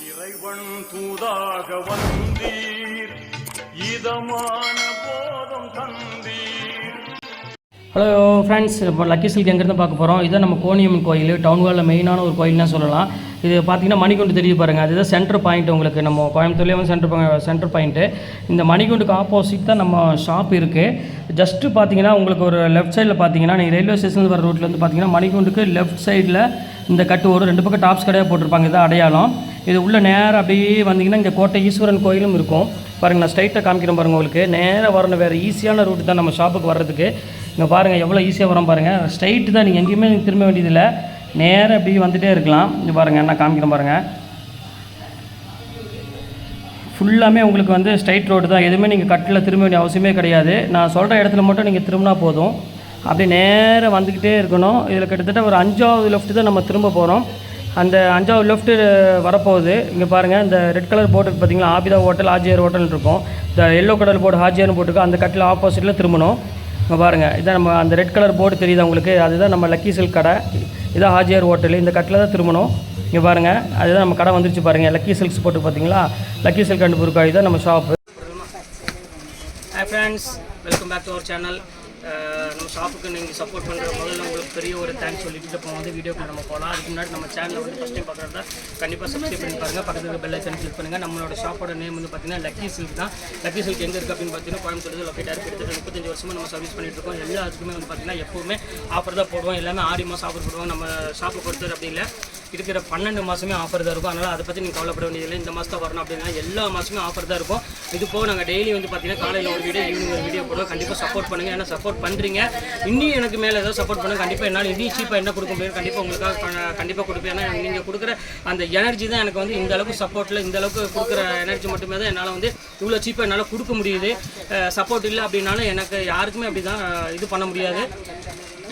இறைவன் தூதாக வந்தீர் இதமான போதம் தந்தீர். ஹலோ ஃப்ரெண்ட்ஸ், இப்போ லக்கி சில்க் எங்கேருந்து பார்க்க போகிறோம். இதுதான் நம்ம கோணியம்மன் கோயில், டவுன் ஹாலில் மெயினான ஒரு கோயில்னு சொல்லலாம். இது பார்த்திங்கன்னா மணிகுண்டு தெரியுது பாருங்கள், அதுதான் சென்டர் பாயிண்ட். உங்களுக்கு நம்ம கோயம்புத்தூர்லேயே வந்து சென்டர் பாயிண்ட்டு. இந்த மணிகுண்டுக்கு ஆப்போசிட் தான் நம்ம ஷாப் இருக்குது. ஜஸ்ட்டு பார்த்தீங்கன்னா உங்களுக்கு ஒரு லெஃப்ட் சைடில் பார்த்தீங்கன்னா நீங்கள் ரயில்வே ஸ்டேஷன் வர ரோட்டில் வந்து பார்த்தீங்கன்னா மணிகுண்டுக்கு லெஃப்ட் சைடில் இந்த கட்டு வரும். ரெண்டு பக்கம் டாப்ஸ் கடையாக போட்டிருப்பாங்க, இதான் அடையாளம். இது உள்ள நேராக அப்படியே வந்தீங்கன்னா இங்கே கோட்டை ஈஸ்வரன் கோயிலும் இருக்கும் பாருங்கள். நான் ஸ்ட்ரைட்டாக காமிக்கிறேன் பாருங்கள். உங்களுக்கு நேராக வரணும், வேறு ஈஸியான ரூட்டு தான் நம்ம ஷாப்புக்கு வர்றதுக்கு. இங்கே பாருங்கள் எவ்வளோ ஈஸியாக வரோம் பாருங்கள். ஸ்ட்ரைட்டு தான், நீங்கள் எங்கேயுமே திரும்ப வேண்டியதில்லை, நேராக அப்படியே வந்துகிட்டே இருக்கலாம். இங்கே பாருங்கள், நான் காமிக்கிறேன் பாருங்கள். ஃபுல்லாமே உங்களுக்கு வந்து ஸ்ட்ரைட் ரோடு தான், எதுவுமே நீங்கள் கட்டில் திரும்ப வேண்டிய அவசியமே கிடையாது. நான் சொல்கிற இடத்துல மட்டும் நீங்கள் திரும்பினா போதும். அப்படியே நேராக வந்துக்கிட்டே இருக்கணும். இதில் கிட்டத்தட்ட ஒரு 5வது லெஃப்ட்டு தான் நம்ம திரும்ப போகிறோம். அந்த 5வது லெஃப்ட்டு வரப்போகுது. இங்கே பாருங்கள், இந்த ரெட் கலர் போர்டு பார்த்தீங்களா, ஆபிதா ஹோட்டல் ஹாஜியார் ஹோட்டல் இருக்கும். இந்த எல்லோ கலர் போர்டு ஹாஜியார்னு போட்டுருக்கோம். அந்த கட்டில் ஆப்போசிட்டில் திரும்பணும். இங்கே பாருங்கள், இதான் நம்ம அந்த ரெட் கலர் போர்டு தெரியுது உங்களுக்கு, அதுதான் நம்ம லக்கி சில்க் கடை. இதான் ஹாஜியார் ஹோட்டல். இந்த கட்டில் தான் திரும்பணும். இங்கே பாருங்கள், அதுதான் நம்ம கடை வந்துருச்சு பாருங்கள். லக்கி சில்க்ஸ் போட்டு பார்த்தீங்களா, லக்கி சில்க் அண்ட் புர்காய் தான் நம்ம shop. Hi friends, welcome back to our channel. நம்ம ஷாப்புக்கு நீங்கள் சப்போர்ட் பண்ணுற முதல்ல உங்களுக்கு பெரிய ஒரு தேங்க்ஸ் சொல்லிட்டு இப்போ வந்து வீடியோக்கு நம்ம போகலாம். அதுக்கு முன்னாடி நம்ம சேனலில் வந்து ஃபஸ்ட் டைம் பார்க்குறதா கண்டிப்பாக சப்ஸ்கிரைப் பண்ணி பாருங்கள். பக்கத்தில் பெல் ஐக்கன் கிளிக் பண்ணுங்கள். நம்மளோட ஷாப்போட நேம் வந்து பார்த்தீங்கன்னா லக்கி சில்க் தான். லக்கி சில்க் எங்கே இருக்குது அப்படின்னு பார்த்தீங்கன்னா கோயம்புத்தூர் லொக்கேட்டாக கிட்டத்தட்ட 35 வருஷமாக நம்ம சர்வீஸ் பண்ணிட்டு இருக்கோம். எல்லாத்துக்குமே வந்து பார்த்தீங்கன்னா எப்போவுமே ஆஃபர் தான் போடுவோம். எல்லாமே ஆடி மாதம் ஆஃபர் போடுவோம். நம்ம ஷாப்பை பொறுத்தவரை அப்படி இல்லை, இருக்கிற 12 மாதமே ஆஃபர் தான் இருக்கும். அதனால் அதை பற்றி நீங்கள் கவலைப்பட வேண்டியதில்லை. இந்த மாதம் தான் வரணும் அப்படின்னா எல்லா மாதமே ஆஃபர் தான் இருக்கும். இது போக நாங்கள் டெய்லி வந்து பார்த்தீங்கன்னா காலையில் ஒரு வீடியோ, ஈவினிங் ஒரு வீடியோ போடுவோம். கண்டிப்பாக சப்போர்ட் பண்ணுங்கள். ஏன்னா சப்போர்ட் பண்ணுறீங்க, இன்னும் எனக்கு மேலே ஏதாவது சப்போர்ட் பண்ணுங்கள். கண்டிப்பாக என்னால் இன்னும் சீப்பாக என்ன கொடுக்க முடியும், கண்டிப்பாக உங்களுக்காக கண்டிப்பாக கொடுப்பேன். ஏன்னா நீங்கள் கொடுக்குற அந்த எனர்ஜி தான் எனக்கு வந்து இந்த அளவுக்கு சப்போர்ட்டில் இந்த அளவுக்கு கொடுக்குற எனர்ஜி மட்டுமே தான் என்னால் வந்து இவ்வளோ சீப்பாக என்னால் கொடுக்க முடியுது. சப்போர்ட் இல்லை அப்படின்னாலும் எனக்கு யாருக்குமே அப்படி தான் இது பண்ண முடியாது.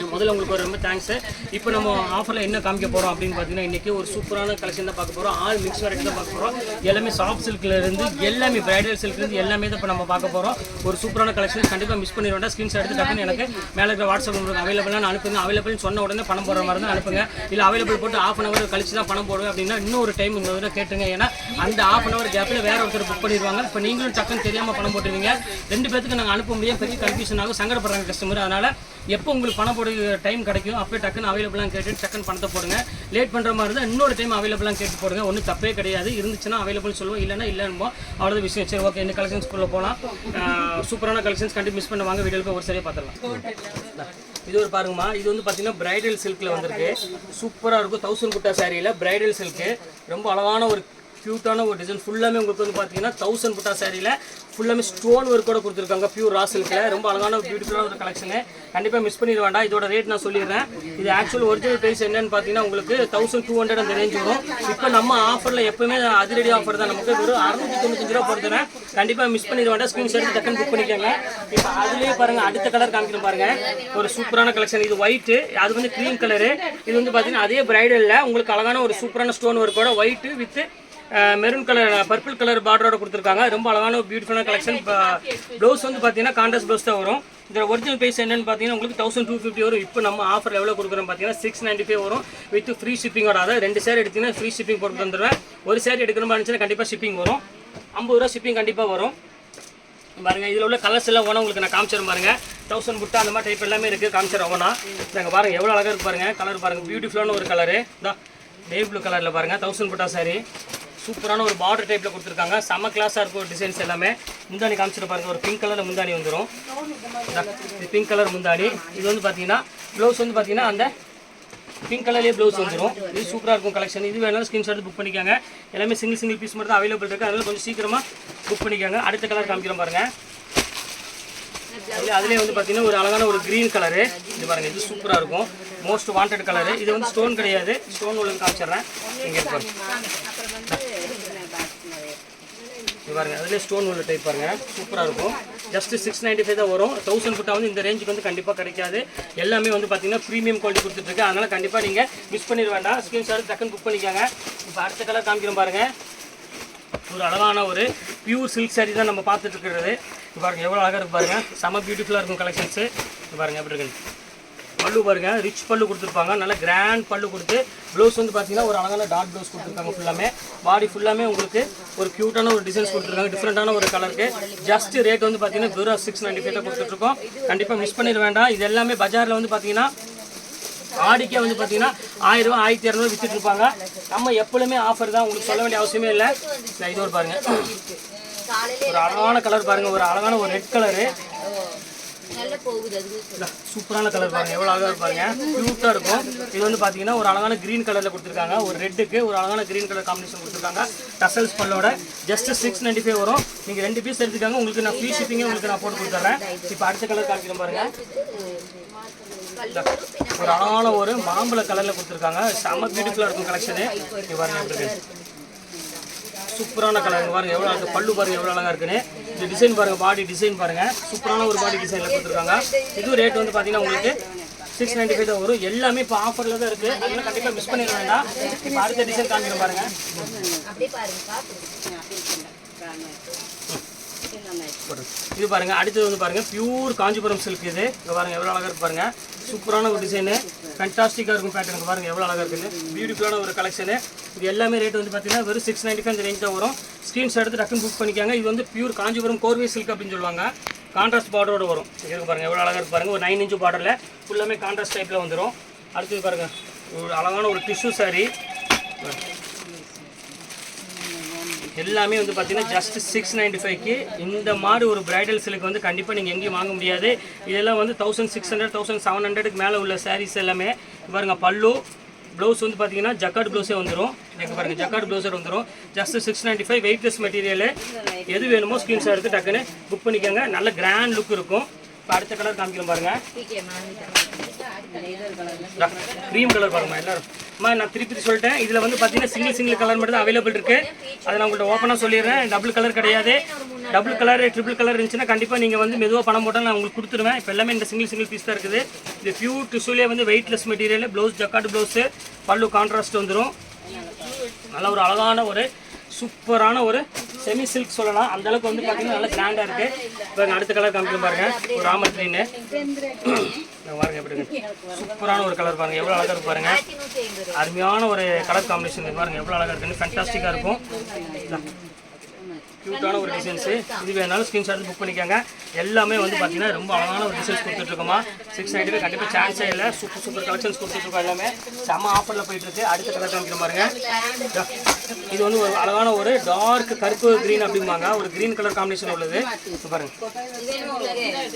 முதல்ல உங்களுக்கு ஒரு ரொம்ப தேங்க்ஸு. இப்போ நம்ம ஆஃபரில் என்ன காமிக்க போகிறோம் அப்படின்னு பார்த்தீங்கன்னா இன்றைக்கி ஒரு சூப்பரான கலெக்ஷன் தான் பார்க்க போகிறோம். ஆல் மிக்ஸ் வெரைட்டி தான் பார்க்க போகிறோம். எல்லாமே சாஃப்ட் சில்க்லேருந்து எல்லாமே பிரைடல் சில்க்லேருந்து எல்லாமே தான் இப்போ நம்ம பார்க்க போகிறோம். ஒரு சூப்பரான கலெக்ஷன், கண்டிப்பாக மிஸ் பண்ணி வேண்டாம். ஸ்க்ரீன்ஷாட் எடுத்து டக்குன்னு எனக்கு மேலே இருக்கிற வாட்ஸ்அப் நம்பருக்கு அவைலபிளாக அனுப்புங்க. அவைலபிள்னு சொன்ன உடனே பணம் போடுற மாதிரி தான் அனுப்புங்க. இல்லை அவைலபிள் போட்டு ½ அன் அவர் கழிச்சு தான் பணம் போடுவேன் அப்படின்னா இன்னொரு டைம் இன்னொரு கேட்டுங்க. ஏன்னா அந்த ½ அன் அவர் கேப்பில் வேறு ஒருத்தர் புக் பண்ணிடுவாங்க. இப்போ நீங்களும் டக்குன்னு தெரியாமல் பணம் போட்டுருவீங்க. 2 பேருக்கு நாங்கள் அனுப்ப முடியாது, பெரிய கன்ஃபியூஷன் ஆகும், சங்கடப்படுறாங்க கஸ்டமர். அதனால் எப்போ உங்களுக்கு பணம் போட டைம் கிடைக்கும் அப்போ டக்குன்னு அவைலபிளாக கேட்டு டக்குன்னு பணத்தை போடுங்க. லேட் பண்ணுற மாதிரி இருந்தால் இன்னொரு டைம் அவைலபிளாக கேட்டு போடுங்க. ஒன்றும் தப்பே கிடையாது. இருந்துச்சுன்னா அவைலபிள் சொல்லுவோம், இல்லைன்னா இல்லைன்னு அவ்வளோ விஷயம். சரி, ஓகே, இந்த கலெக்ஷன்ஸ்குள்ளே போகலாம். சூப்பரான கலெக்ஷன்ஸ் கண்டிப்பாக மிஸ் பண்ண வாங்க. வீடியோவில் போய் ஒரு சரியாக பார்த்துடலாம். இது ஒரு பாருங்கம்மா, இது வந்து பார்த்தீங்கன்னா பிரைடல் சில்கில் வந்திருக்கு. சூப்பராக இருக்கும். 1000 புட்டா சாரியில் பிரைடல் சில்க்கு, ரொம்ப அழகான ஒரு க்யூட்டான ஒரு டிசைன். ஃபுல்லாமே உங்களுக்கு வந்து பார்த்தீங்கன்னா 1000 புட்டா சாரியில் ஃபுல்லாமே ஸ்டோன் ஒர்க்கோட கொடுத்துருக்காங்க. பியூர் ரா சில்கில் ரொம்ப அழகான பியூட்டிஃபுல்லான ஒரு கலெக்ஷனு. கண்டிப்பாக மிஸ் பண்ணிட வேண்டாம். இதோட ரேட் நான் சொல்லிடுறேன். இது ஆக்சுவல் ஒரிஜினல் ப்ரைஸ் என்னன்னு பார்த்தீங்கன்னா உங்களுக்கு 1200 அந்த ரேஞ்ச் வரும். இப்போ நம்ம ஆஃபரில் எப்பவுமே அதிரடி ஆஃபர் தான், நமக்கு ஒரு 695 ரூபா பொறுத்துறேன். கண்டிப்பாக மிஸ் பண்ணிட வேண்டாம். ஸ்க்ரீன்ஷாட் டக்குன்னு புக் பண்ணிக்கோங்க. இப்போ அதுலேயே பாருங்கள், அடுத்த கலர் காமிக்கிறேன் பாருங்கள். ஒரு சூப்பரான கலெக்ஷன். இது ஒயிட்டு, அது வந்து க்ரீன் கலரு. இது வந்து பார்த்தீங்கன்னா அதே பிரைடலில் உங்களுக்கு அழகான ஒரு சூப்பரான ஸ்டோன் ஒர்க்கோட white with maroon colour purple colour பார்டரோட கொடுத்துருக்காங்க. ரொம்ப அழகான ஒரு பியூட்டிஃபுல்லான கலெக்ஷன். ப்ளவுஸ் வந்து பார்த்தீங்கன்னா கான்ட்ராஸ்ட் ப்ளவுஸ் தான் வரும். இதோட ஒரிஜினல் ப்ரைஸ் என்னன்னு பார்த்தீங்கன்னா உங்களுக்கு 1250 வரும். இப்போ நம்ம ஆஃபர் எவ்வளோ கொடுக்குறோம் பார்த்தீங்கன்னா 695 வரும் வித் ஃப்ரீ ஷிப்பிங்கோட. அதாவது 2 சேர் எடுத்தீங்கன்னா ஃப்ரீ ஷிப்பிங் போட்டு வந்துடுவேன். ஒரு சேர் எடுக்கணும் இருந்துச்சுன்னா கண்டிப்பாக ஷிப்பிங் வரும். 50 ரூபா ஷிப்பிங் கண்டிப்பாக வரும். பாருங்கள், இதில் உள்ள கலர்ஸ் எல்லாம் ஒன்றா உங்களுக்கு நான் காமிச்சிடும் பாருங்கள். 1000 புட்டா அந்த மாதிரி டைப் எல்லாமே இருக்குது. காமிச்சிடும் ஒன்றா. நாங்கள் பாருங்கள் எவ்வளோ அழகாக இருக்குது பாருங்கள். கலர் பாருங்கள், பியூட்டிஃபுல்லான ஒரு கலரு தான். நேவி ப்ளூ கலரில் பாருங்கள் 1000 புட்டா சாரி. சூப்பரான ஒரு பார்டர் டைப்பில் கொடுத்துருக்காங்க. செம்ம கிளாஸாக இருக்கும் டிசைன்ஸ் எல்லாமே. முந்தானி காமிச்சிட்டு பாருங்கள், ஒரு பிங்க் கலரில் முந்தானி வந்துடும். இது பிங்க் கலர் முந்தானி. இது வந்து பார்த்தீங்கன்னா ப்ளவுஸ் வந்து பார்த்தீங்கன்னா அந்த பிங்க் கலர்லேயே ப்ளவுஸ் வந்துடும். இது சூப்பராக இருக்கும் கலெக்ஷன். இது வேணாலும் ஸ்க்ரீன்ஷாட் புக் பண்ணிக்காங்க. எல்லாமே சிங்கிள் பீஸ் மட்டும் தான் அவைலபிள் இருக்குது. அதனால் கொஞ்சம் சீக்கிரமாக புக் பண்ணிக்காங்க. அடுத்த கலர் காமிக்கிறோம் பாருங்கள். அதுலேயே வந்து பார்த்தீங்கன்னா ஒரு அழகான ஒரு க்ரீன் கலரு. இது பாருங்கள், இது சூப்பராக இருக்கும். Most wanted colour. இது வந்து ஸ்டோன் கிடையாது, ஸ்டோன் உங்களுக்கு காமிச்சிடுறேன். இங்கே பாருங்க, இது பாருங்கள், அதிலே ஸ்டோன் உள்ள டைப் பாருங்கள், சூப்பராக இருக்கும். ஜஸ்ட் 695 தான் வரும். 1000 புட்டா வந்து இந்த ரேஞ்சுக்கு வந்து கண்டிப்பாக கிடைக்காது. எல்லாமே வந்து பார்த்தீங்கன்னா ப்ரீமியம் குவாலிட்டி கொடுத்துட்ருக்கு. அதனால் கண்டிப்பாக நீங்கள் மிஸ் பண்ணிட வேண்டாம். ஸ்க்ரீன்ஷாட் டக்குன்னு புக் பண்ணிக்காங்க. இப்போ அடுத்த கலர் காமிக்கிறோம் பாருங்கள். ஒரு அழகான ஒரு பியூர் சில்க் சாரி தான் நம்ம பார்த்துட்டு இருக்கிறது. பாருங்கள் எவ்வளோ அழகாக இருக்குது பாருங்கள். செம்ம பியூட்டிஃபுல்லாக இருக்கும் கலெக்ஷன்ஸு. பாருங்கள் எப்படி இருக்குன்னு பல்லு பாருங்க, ரிச் பல்லு கொடுத்துருப்பாங்க, நல்ல கிராண்ட் பல்லு கொடுத்து ப்ளவுஸ் வந்து பார்த்தீங்கன்னா ஒரு அழகான டாட் ப்ளவுஸ் கொடுத்துருக்காங்க. ஃபுல்லாமே பாடி ஃபுல்லாமே உங்களுக்கு ஒரு க்யூட்டான ஒரு டிசைன்ஸ் கொடுத்துருக்காங்க, டிஃப்ரெண்டான ஒரு கலருக்கு. ஜஸ்ட் ரேட் வந்து பார்த்தீங்கன்னா வெறும் 695 கொடுத்துட்ருக்கோம். கண்டிப்பாக மிஸ் பண்ணிட வேண்டாம். இது எல்லாமே பஜாரில் வந்து பார்த்தீங்கன்னா ஆடிக்கே வந்து பார்த்தீங்கன்னா 1000 ரூபா 1200 வித்துட்டு இருப்பாங்க. நம்ம எப்பொழுதுமே ஆஃபர் தான், உங்களுக்கு சொல்ல வேண்டிய அவசியமே இல்லை. இது ஒரு பாருங்க, ஒரு அழகான கலர் பாருங்க, ஒரு அழகான ஒரு ரெட் கலரு, சூப்பரான கலர் பாருங்க, எவ்வளோ அழகாக பாருங்க, க்யூட்டாக இருக்கும். இது வந்து பார்த்தீங்கன்னா ஒரு அழகான க்ரீன் கலரில் கொடுத்துருக்காங்க, ஒரு ரெட்டுக்கு ஒரு அழகான க்ரீன் கலர் காம்பினேஷன் கொடுத்துருக்காங்க. டசல்ஸ் பல்லோட ஜஸ்ட் 695 வரும். நீங்கள் 2 பீஸ் எடுத்துக்காங்க, உங்களுக்கு நான் ஃப்ரீ ஷிப்பிங்கே உங்களுக்கு நான் போட்டு கொடுத்துட்றேன். இப்போ அடுத்த கலர் காமிக்கிறேன் பாருங்க, ஒரு அழகான ஒரு மாம்பழ கலரில் கொடுத்துருக்காங்க. செம்ம பியூட்டிஃபுல்லாக இருக்கும் கலெக்ஷனு. இங்கே பாருங்க, எப்படி சூப்பரான கலர் பாருங்க, எவ்வளோ அழகாக பல்லு பாருங்க, எவ்வளோ அழகாக இருக்குன்னு. இந்த டிசைன் பாருங்க, பாடி டிசைன் பாருங்க, சூப்பரான ஒரு பாடி டிசைனில் கொடுத்துருக்காங்க. இது ரேட் வந்து பார்த்தீங்கன்னா உங்களுக்கு 695 தான் வரும். எல்லாமே இப்போ ஆஃபரில் தான் இருக்குது, அதனால கண்டிப்பாக மிஸ் பண்ணிட வேண்டாம். இப்போ அடுத்த டிசைன் காமிக்கிறேன் பாருங்க. இது பாருங்க, அடுத்தது வந்து பாருங்க பியூர் காஞ்சிபுரம் சில்க். இது பாருங்க எவ்வளோ அழகாக இருக்கு பாருங்க, சூப்பரான ஒரு டிசைனு, ஃபேண்டாஸ்டிக்காக இருக்கும் பேட்டர்னுக்கு பாருங்க எவ்வளோ அழகாக இருக்குது, பியூட்டிஃபுல்லான ஒரு கலெக்ஷனு. இது எல்லாமே ரேட் வந்து பார்த்தீங்கன்னா வெறும் 695 இந்த ரேஞ்ச் தான் வரும். ஸ்க்ரீன்ஷாட் எடுத்து டக்குன்னு புக் பண்ணிக்காங்க. இது வந்து பியூர் காஞ்சிபுரம் கோர்வே சில்க் அப்படின்னு சொல்லுவாங்க. கான்ட்ராஸ்ட் பார்டரோட வரும். இருக்கு பாருங்க எவ்வளோ அழகாக இருக்கு பாருங்க, ஒரு 9 இன்ச் பார்டரில் ஃபுல்லாமே கான்ட்ராஸ்ட் டைப்பில் வந்துடும். அடுத்தது பாருங்க, ஒரு அழகான ஒரு டிஷ்யூ சாரீ, எல்லாமே வந்து பார்த்தீங்கன்னா ஜஸ்ட் 695க்கு இந்த மாதிரி ஒரு பிரைடல் சில்க் வந்து கண்டிப்பாக நீங்கள் எங்கேயும் வாங்க முடியாது. இதெல்லாம் வந்து 1600 1700க்கு மேலே உள்ள சாரீஸ் எல்லாமே. பாருங்க பல்லு ப்ளவுஸ் வந்து பார்த்தீங்கன்னா ஜக்கார்ட் ப்ளவுஸே வந்துடும். எனக்கு பாருங்கள் ஜக்கார்ட் ப்ளவுஸே வந்துடும். Just 695 weightless material. எது வேணுமோ ஸ்க்ரீன்ஷாட் எடுத்து டக்குன்னு புக் பண்ணிக்கோங்க. நல்ல கிராண்ட் லுக் இருக்கும். இப்போ அடுத்த கலர் காமிக்கிறோம் பாருங்க, க்ரீம் கலர் பாருங்கம்மா. எல்லாரும் நான் திருப்பி சொல்லிட்டேன், இதில் வந்து பார்த்தீங்கன்னா சிங்கிள் கலர் மட்டும் தான் அவைலபிள் இருக்குது. அதை நான் உங்கள்கிட்ட ஓப்பனாக சொல்லிடுறேன். டபுள் கலர் கிடையாது. டபுள் கலர் ட்ரிபிள் கலர் இருந்துச்சுன்னா கண்டிப்பாக நீங்கள் வந்து மெதுவாக பணம் போட்டால் நான் உங்களுக்கு கொடுத்துருவேன். இப்போ எல்லாமே இந்த சிங்கிள் பீஸ் தான் இருக்குது. இது பியூர் டிஷ்யூலே வந்து weightless material. Blouse jacquard blouse, பல்லு கான்ட்ராஸ்ட் வந்துடும். நல்ல ஒரு அழகான ஒரு சூப்பரான ஒரு செமி சில்க் சொல்லலாம். அந்த அளவுக்கு வந்து பார்த்தீங்கன்னா நல்லா கிராண்டாக இருக்குது. இப்போ அடுத்த கலர் காமிக்கிறேன் பாருங்க, ஒரு ராமர் க்ரீனு பாருங்க, எப்படி சூப்பரான ஒரு கலர் பாருங்க, எவ்வளோ அழகாக இருக்கு பாருங்க, அருமையான ஒரு கலர் காம்பினேஷன் பாருங்க, எவ்வளோ அழகாக இருக்குன்னு ஃபேண்டாஸ்டிக்காக இருக்கும். க்யூட்டான ஒரு டிசைன்ஸு. இது வேணாலும் ஸ்க்ரீன்ஷாட் புக் பண்ணிக்கோங்க. எல்லாமே வந்து பார்த்தீங்கன்னா ரொம்ப அழகான ஒரு டிசைன்ஸ் கொடுத்துட்ருக்கோமா. 695 கண்டிப்பாக சான்ஸே இல்லை. சூப்பர் கலெக்ஷன்ஸ் கொடுத்துட்ருக்கோம். எல்லாமே செம்ம ஆஃபரில் போயிட்டுருக்கு. அடுத்த கலர் காமிக்கிற பாருங்க, இது வந்து ஒரு அழகான ஒரு டார்க் கருப்பு க்ரீன் அப்படிம்பாங்க, ஒரு க்ரீன் கலர் காம்பினேஷன் உள்ளது. பாருங்க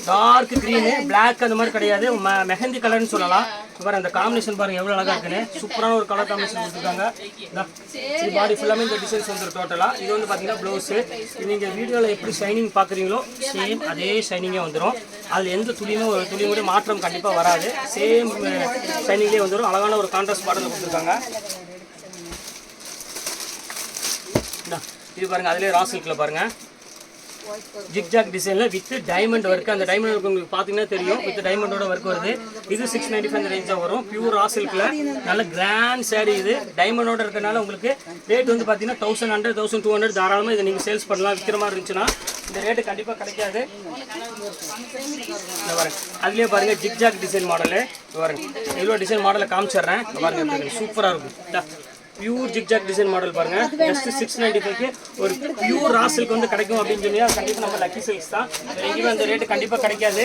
டார்க் க்ரீனு, பிளாக் அந்த மாதிரி கிடையாது, மெஹந்தி கலர்னு சொல்லலாம். பாருங்க அந்த காம்பினேஷன் பாருங்க எவ்வளோ அழகாக இருக்குன்னு. சூப்பரான ஒரு கலர் காம்பினேஷன் கொடுத்துருக்காங்க. இது பாடி ஃபுல்லாமே இந்த டிசைன்ஸ் வந்துடும் டோட்டலாக. இது வந்து பார்த்தீங்கன்னா ப்ளவுஸு. நீங்கள் வீடியோவில் எப்படி ஷைனிங் பார்க்குறீங்களோ சேம் அதே ஷைனிங்கே வந்துடும். அதில் எந்த துளியும் ஒரு துளியும் கூட மாற்றம் கண்டிப்பாக வராது. சேம் ஷைனிங்லேயே வந்துடும். அழகான ஒரு கான்ட்ராஸ்ட் பாடலில் கொடுத்துருக்காங்க. இது பாருங்கள், அதிலே ரா சில்கில் பாருங்கள் ஜிக்ஜாக் டிசைனில் வித் டைமண்ட் ஒர்க். அந்த டைமண்ட் ஒர்க் உங்களுக்கு பார்த்தீங்கன்னா தெரியும், வித் டைமண்டோட ஒர்க் வருது. இது 695 ரேஞ்சாக வரும். பியூர் ரா சில்கில் நல்ல கிராண்ட் சாரீ. இது டைமண்டோட இருக்கிறனால உங்களுக்கு ரேட் வந்து பார்த்தீங்கன்னா 1100 1200 தாராளமாக இதை நீங்கள் சேல்ஸ் பண்ணலாம். விற்கிற மாதிரி இருந்துச்சுன்னா இந்த ரேட்டு கண்டிப்பாக கிடைக்காது. பாருங்க அதுலேயே பாருங்கள் ஜிக்ஜாக் டிசைன் மாடலு. பாருங்க எவ்வளோ டிசைன் மாடலை காமிச்சிடுறேன். பாருங்க சூப்பராக இருக்கும். பியூர் ஜிக்ஜாக் டிசைன் மாடல் பாருங்க, ஜஸ்ட் 695க்கு ஒரு பியூர் ரா சில்க் வந்து கிடைக்கும் அப்படின்னு சொல்லி கண்டிப்பாக நம்ம லக்கி சில்க்ஸ் தான். எங்கேயுமே அந்த ரேட்டு கண்டிப்பாக கிடைக்காது.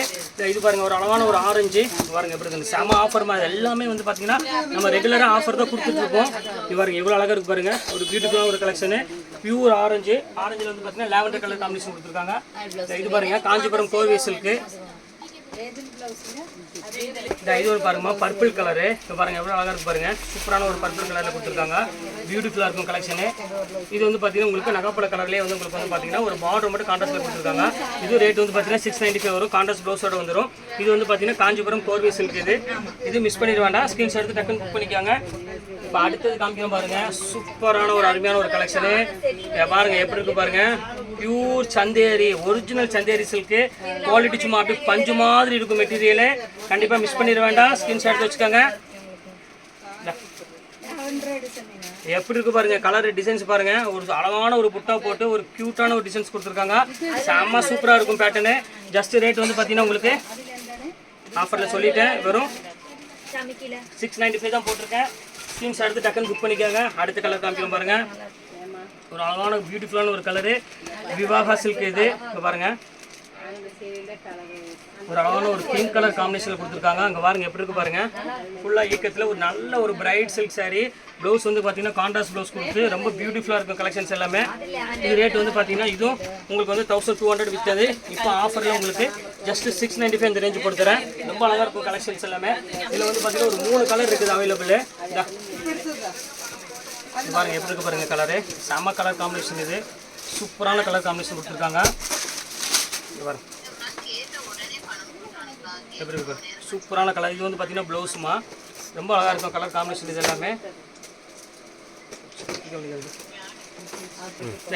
இது பாருங்க ஒரு அழகான ஒரு ஆரஞ்சு பாருங்க, எப்படி இருக்கு செம ஆஃபர் மாதிரி. எல்லாமே வந்து பார்த்தீங்கன்னா நம்ம ரெகுலராக ஆஃபர் தான் கொடுத்துட்ருக்கோம். இது பாருங்க எவ்வளோ அழகாக இருக்கு பாருங்க, ஒரு பியூட்டிஃபுல்லான ஒரு கலெக்ஷனு. பியூர் ஆரஞ்சு, ஆரஞ்சில் வந்து பார்த்தீங்கன்னா லாவெண்டர் கலர் காம்பினேஷன் கொடுத்துருக்காங்க. இது பாருங்க காஞ்சிபுரம் கோர்வே சில்க்கு. இது ஒரு பாருங்கம்மா பர்பிள் கலரு. இப்போ பாருங்க எவ்வளோ அழகாக இருக்கு பாருங்க, சூப்பரான ஒரு பர்பிள் கலரில் கொடுத்துருக்காங்க. பியூட்டிஃபுல்லாக இருக்கும் கலெக்ஷனு. இது வந்து பார்த்தீங்கன்னா உங்களுக்கு நகைப்பட கலர்லேயே வந்து உங்களுக்கு வந்து பார்த்தீங்கன்னா ஒரு பார்டர் மட்டும் கான்ட்ராஸ்ட்டில் கொடுத்துருக்காங்க. இது ரேட் வந்து பார்த்தீங்கன்னா 695 வரும். கான்ட்ராஸ்ட் ப்ளவுஸோட வந்துடும். இது வந்து பார்த்தீங்கன்னா காஞ்சிபுரம் கோர்வே சில்க். இது மிஸ் பண்ணிட வேண்டாம். ஸ்க்ரீன்ஷாட் எடுத்து டக்குன்னு புக் பண்ணிக்காங்க. இப்போ அடுத்தது காமிக்கிறோம் பாருங்க, சூப்பரான ஒரு அருமையான ஒரு கலெக்ஷனு. பாருங்க எப்படி இருக்கு பாருங்க, pure Chanderi, original Chanderi silk. Quality சும்மா அப்படி பஞ்சு மாதிரி இருக்கும் மெட்டீரியலு. கண்டிப்பாக மிஸ் பண்ணிட வேண்டாம். ஸ்க்ரீன்ஷாட் எடுத்து வச்சுக்கோங்க. எப்படி இருக்கு பாருங்க, கலர் டிசைன்ஸ் பாருங்க, ஒரு அழகான ஒரு புட்டா போட்டு ஒரு கியூட்டான ஒரு டிசைன்ஸ் கொடுத்துருக்காங்க. செம்ம சூப்பராக இருக்கும் பேட்டர்னு. ஜஸ்ட் ரேட் வந்து பார்த்தீங்கன்னா உங்களுக்கு ஆஃபரில் சொல்லிட்டேன் வெறும் 695 தான் போட்டிருக்கேன். ஸ்க்ரீன்ஷாட் எடுத்து டக்குன்னு புக் பண்ணிக்கோங்க. அடுத்த கலர் காமிக்கிறோம் பாருங்கள். ஒரு அழகான பியூட்டிஃபுல்லான ஒரு கலரு விவாகா சில்க். இது இப்போ பாருங்கள், ஒரு அழகான ஒரு பிங்க் கலர் காம்பினேஷனில் கொடுத்துருக்காங்க. அங்கே பாருங்கள் எப்படி இருக்குது பாருங்கள். ஃபுல்லாக ஈக்கத்தில் ஒரு நல்ல ஒரு பிரைட் சில்க் சாரீ. ப்ளவுஸ் வந்து பார்த்தீங்கன்னா கான்ட்ராஸ்ட் ப்ளவுஸ் கொடுத்து ரொம்ப பியூட்டிஃபுல்லாக இருக்கும் கலெக்ஷன்ஸ் எல்லாமே. இது ரேட் வந்து பார்த்தீங்கன்னா இதுவும் உங்களுக்கு வந்து 1200 விற்றது. இப்போ ஆஃபரில் உங்களுக்கு ஜஸ்ட் 695 இந்த ரேஞ்சு கொடுத்துறேன். ரொம்ப அழகாக இருக்கும் கலெக்ஷன்ஸ் எல்லாமே. இதில் வந்து பார்த்தீங்கன்னா ஒரு 3 கலர் இருக்குது அவைலபிள். பாருங்க எப்படி இருக்கு பாருங்க கலரு. செம்ம கலர் காம்பினேஷன். இது சூப்பரான கலர் காம்பினேஷன் கொடுத்துருக்காங்க. பாருங்க எப்படி இருக்கு சூப்பரான கலர். இது வந்து பார்த்தீங்கன்னா ப்ளவுஸுமா ரொம்ப அழகாக இருக்கும் கலர் காம்பினேஷன். இது எல்லாமே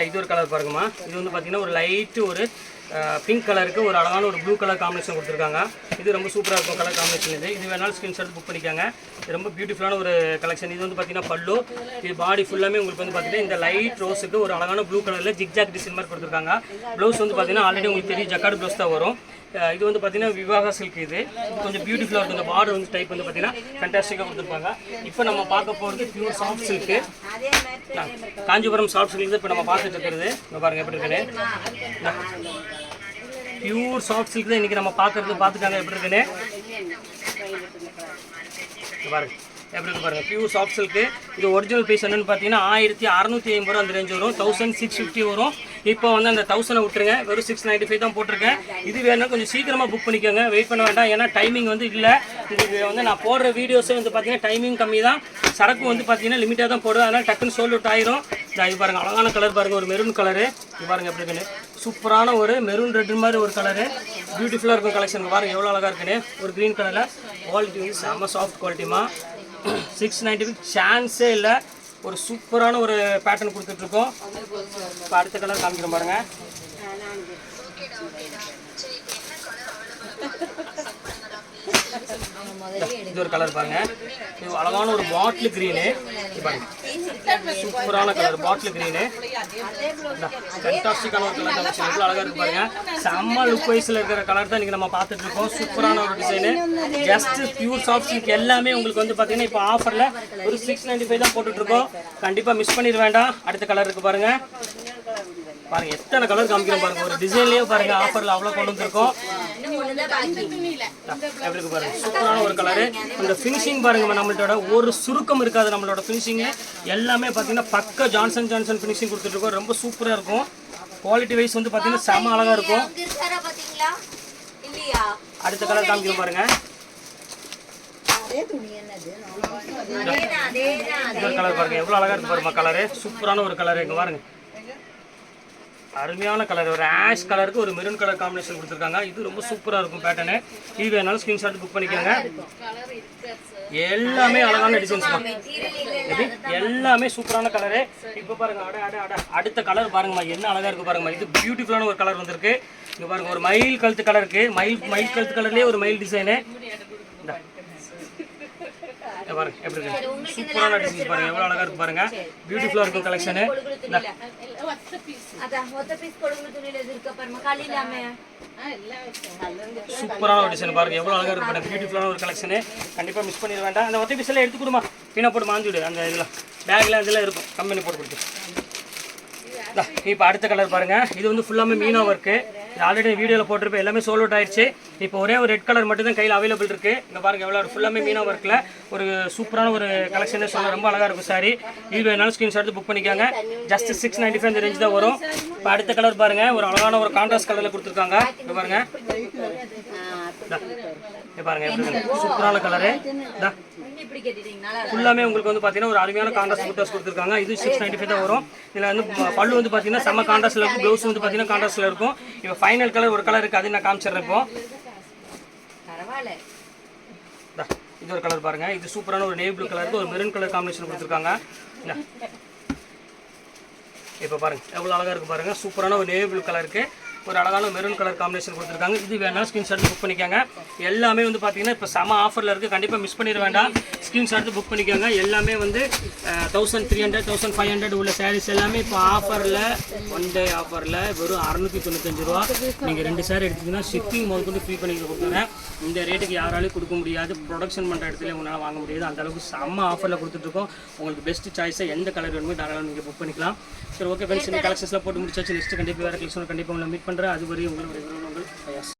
இது ஒரு கலர் பாருங்கம்மா. இது வந்து பார்த்தீங்கன்னா ஒரு லைட்டு ஒரு பிங்க் கலருக்கு ஒரு அழகான ஒரு ப்ளூ கலர் காம்பினேஷன் கொடுத்துருக்காங்க. இது ரொம்ப சூப்பராக இருக்கும் கலர் காம்பினேஷன். இது வேணாலும் ஸ்க்ரீன்ஷாட் புக் பண்ணிக்காங்க. இது ரொம்ப பியூட்டிஃபுல்லான ஒரு கலெக்ஷன். இது வந்து பார்த்தீங்கன்னா பல்லு. இது பாடி ஃபுல்லாமே உங்களுக்கு வந்து பார்த்தீங்கன்னா இந்த லைட் ரோஸுக்கு ஒரு அழகான ப்ளூ கலரில் ஜிக்ஜாக் டிசைன் மாதிரி கொடுத்துருக்காங்க. ப்ளவுஸ் வந்து பார்த்தீங்கன்னா ஆல்ரெடி உங்களுக்கு தெரியும் ஜக்கார்டு ப்ளவுஸ் தான் வரும். இது வந்து பார்த்தீங்கன்னா விவாகா சில்க். இது கொஞ்சம் பியூட்டிஃபுல்லாக இருக்கும். இந்த பார்டர் வந்து டைப் வந்து பார்த்தீங்கன்னா ஃபேண்டாஸ்டிக்காக கொடுத்துருப்பாங்க. இப்போ நம்ம பார்க்க போகிறது pure soft silk. Kanchipuram soft silk இப்போ நம்ம பார்த்துட்டு இருக்கிறது. இங்கே பாருங்கள் எப்படி இருக்குன்னு. பியூர் சாஃப்ட் சில்க் தான் இன்றைக்கி நம்ம பார்த்துட்டாங்க எப்படி இருக்குன்னு. பாருங்க எப்படி இருக்கு பாருங்கள். Pure soft silk. இது ஒரிஜினல் பீஸ் என்னென்னு பார்த்தீங்கன்னா 1650 ரூபா அந்த ரேஞ்ச் வரும். 1650 வரும். இப்போ வந்து அந்த 1000 விட்டுருங்க. வெறும் 695 தான் போட்டிருக்கேன். இது வேணும்னா கொஞ்சம் சீக்கிரமாக புக் பண்ணிக்கோங்க. வெயிட் பண்ண வேண்டாம். ஏன்னா டைமிங் வந்து இல்லை. இதுக்கு வந்து நான் போடுற வீடியோஸே வந்து பார்த்தீங்கன்னா டைமிங் கம்மி தான். சரக்கு வந்து பார்த்தீங்கன்னா லிமிட்டாக தான் போடுவேன். அதனால் டக்குன்னு சோல்ட் அவுட் ஆயிரும். இது பாருங்கள் அழகான கலர் பாருங்கள். ஒரு மெரூன் கலரு. இது பாருங்கள் எப்படி இருக்குன்னு. சூப்பரான ஒரு மெரூன் ரெட் மாதிரி ஒரு கலரு. பியூட்டிஃபுல்லாக இருக்கும் கலெக்ஷன். பாருங்கள் எவ்வளோ அழகாக இருக்குன்னு. ஒரு க்ரீன் கலரில் குவாலிட்டி வந்து செம்ம சாஃப்ட் குவாலிட்டிமா. 695 சான்ஸே இல்லை. ஒரு சூப்பரான ஒரு பேட்டர்ன் கொடுத்துட்ருக்கோம். இப்போ அடுத்த கலர் காமிக்கிறோம் பாருங்கள். இது ஒரு கலர் பாருங்க. இது அழகான ஒரு பாட்டில் கிரீனு. சூப்பரான கலர் பாட்டில் கிரீனு. ஃபேண்டாஸ்டிக்கான ஒரு கலர் காமிச்சு எவ்வளோ அழகாக இருக்கு பாருங்க. செம்ம லுக் வைஸில் இருக்கிற கலர் தான் இன்றைக்கி நம்ம பார்த்துட்டு இருக்கோம். சூப்பரான ஒரு design. Just pure soft silk எல்லாமே உங்களுக்கு வந்து பார்த்தீங்கன்னா இப்போ ஆஃபரில் ஒரு 695 தான் போட்டுட்ருக்கோம். கண்டிப்பாக மிஸ் பண்ணிட வேண்டாம். அடுத்த கலர் இருக்குது பாருங்கள். பாருங்க எத்தனை கலர் காமிக்கிறோம் பாருங்க. ஒரு டிசைன்லயே பாருங்க ஆஃபர்ல அவ்வளோ கொண்டு வந்திருக்கோம். எப்படி இருக்கு பாருங்க. சூப்பரான ஒரு கலரு. அந்த ஃபினிஷிங் பாருங்க. நம்மளோட ஒரு சுருக்கம் இருக்காது. நம்மளோட ஃபினிஷிங் எல்லாமே பார்த்தீங்கன்னா பக்க ஜான்சன் ஃபினிஷிங் கொடுத்துருக்கோம். ரொம்ப சூப்பராக இருக்கும். குவாலிட்டி வைஸ் வந்து பார்த்தீங்கன்னா செம அழகாக இருக்கும். அடுத்த கலர் காமிக்கிறோம் பாருங்க. இந்த கலர் பாருங்க எவ்வளோ அழகாக இருக்கு பாருங்க. கலரு சூப்பரான ஒரு கலரு. இங்கே பாருங்க அருமையான கலர். ஒரு ஆஷ் கலருக்கு ஒரு மெரூன் கலர் காம்பினேஷன் கொடுத்துருக்காங்க. இது ரொம்ப சூப்பராக இருக்கும் பேட்டர்னு. இது வேணாலும் ஸ்க்ரீன்ஷாட் புக் பண்ணிக்கோங்க. எல்லாமே அழகான டிசைன்ஸ் தான். எல்லாமே சூப்பரான கலரு. இப்போ பாருங்க அடுத்த கலர் பாருங்கம்மா என்ன அழகாக இருக்குது பாருங்கம்மா. இது பியூட்டிஃபுல்லான ஒரு கலர் வந்திருக்கு. இங்கே பாருங்க ஒரு மயில் கழுத்து கலர் இருக்குது. மயில் கழுத்து கலர்லேயே ஒரு மயில் டிசைனு. பாருங்க எப்படி இருக்கு. சூப்பரான டிசைன்ஸ் பாருங்க எவ்வளோ அழகாக இருக்கு பாருங்க. பியூட்டிஃபுல்லாக இருக்கும் கலெக்ஷனு. சூப்பரான ஒரு டிசைன் பாருங்க எவ்வளோ அழகாக இருக்கு பாருங்க. பியூட்டிஃபுல்லான ஒரு கலெக்ஷனு. கண்டிப்பாக மிஸ் பண்ணிட வேண்டாம். அந்த ஒற்றை பீஸ் எல்லாம் எடுத்து கொடுமா. பீனா போட்டு மாஞ்சி விடு. அந்த இதெல்லாம் பேக்கில் இதெல்லாம் இருக்கும். கம்பெனி போட்டு கொடுத்து. இப்போ அடுத்த கலர் பாருங்க. இது வந்து ஃபுல்லாமே மீனா ஒர்க்கு. இது ஆல்ரெடி வீடியோவில் போட்டிருப்பேன். எல்லாமே சோல் அவுட் ஆயிடுச்சு. இப்போ ஒரே ஒரு ரெட் கலர் மட்டும் தான் கையில் அவைலபிள் இருக்குது. இங்கே பாருங்கள் எவ்வளோ ஃபுல்லாமே மீனா ஒர்க்கில் ஒரு சூப்பரான ஒரு கலெக்ஷனே சொல்ல ரொம்ப அழகாக இருக்கும் சாரி. இது வேணாலும் ஸ்க்ரீன்ஷாட் புக் பண்ணிக்காங்க. ஜஸ்ட் 695 இந்த ரேஞ்ச் தான் வரும். இப்போ அடுத்த கலர் பாருங்கள். ஒரு அழகான ஒரு கான்ட்ராஸ்ட் கலரில் கொடுத்துருக்காங்க. இங்கே பாருங்கள் பாருங்க எப்படி சூப்பரான கலரு. ஃபுல்லாமே உங்களுக்கு வந்து பார்த்தீங்கன்னா ஒரு அருமையான கான்ட்ராஸ்ட் ஃபுட்டர்ஸ் கொடுத்துருக்காங்க. இது 695 தான் வரும். இதில் வந்து பல்லு வந்து பார்த்தீங்கன்னா செம்ம கான்ட்ராஸ்ட்டில் இருக்கும். ப்ளவுஸ் வந்து பார்த்தீங்கன்னா கான்ட்ராஸ்ட்டில் இருக்கும். இப்போ ஃபைனல் கலர் ஒரு கலர் இருக்குது. அது நான் காமிச்சிடுறேன். இப்போ இது ஒரு கலர் பாருங்கள். இது சூப்பரான ஒரு நேவி ப்ளூ கலருக்கு ஒரு மெரூன் கலர் காம்பினேஷன் கொடுத்துருக்காங்க. இப்போ பாருங்கள் எவ்வளோ அழகாக இருக்குது பாருங்கள். சூப்பரான ஒரு நேவி ப்ளூ கலருக்கு ஒரு அழகான மெரூன் கலர் காம்பினேஷன் கொடுத்துருக்காங்க. இது வேணாலும் ஸ்க்ரீன்ஷாட் புக் பண்ணிக்கோங்க. எல்லாமே வந்து பார்த்தீங்கன்னா இப்போ செம ஆஃபரில் இருக்குது. கண்டிப்பாக மிஸ் பண்ணிட வேண்டாம். ஸ்க்ரீன்ஷாட் புக் பண்ணிக்கோங்க. எல்லாமே வந்து 1300 1500 உள்ள சாரீஸ் எல்லாமே இப்போ ஆஃபரில் ஒன் டே ஆஃபரில் வெறும் 695 ரூபா. நீங்கள் 2 சாரி எடுத்திங்கன்னா ஷிப்பிங் முதல் கொண்டு ஃப்ரீ பண்ணி கொடுக்குறேன். இந்த ரேட்டுக்கு யாராலையும் கொடுக்க முடியாது. ப்ரொடக்ஷன் பண்ணுற இடத்துல உங்களால் வாங்க முடியாது. அந்த அளவுக்கு செம்ம ஆஃபரில் கொடுத்துட்ருக்கோம். உங்களுக்கு பெஸ்ட் சாய்ஸை எந்த கலர் வேணுமோ தாராளமாக நீங்கள் புக் பண்ணிக்கலாம். சரி, ஓகே ஃப்ரெண்ட்ஸ், இந்த கலெக்ஷன்ஸ்லாம் போட்டு முடிச்சாச்சு. நெக்ஸ்ட் கண்டிப்பாக வேறு கலெக்ஷன் கண்டிப்பாக உங்களை மீட் பண்ணுறேன். அது வரையும் உங்களை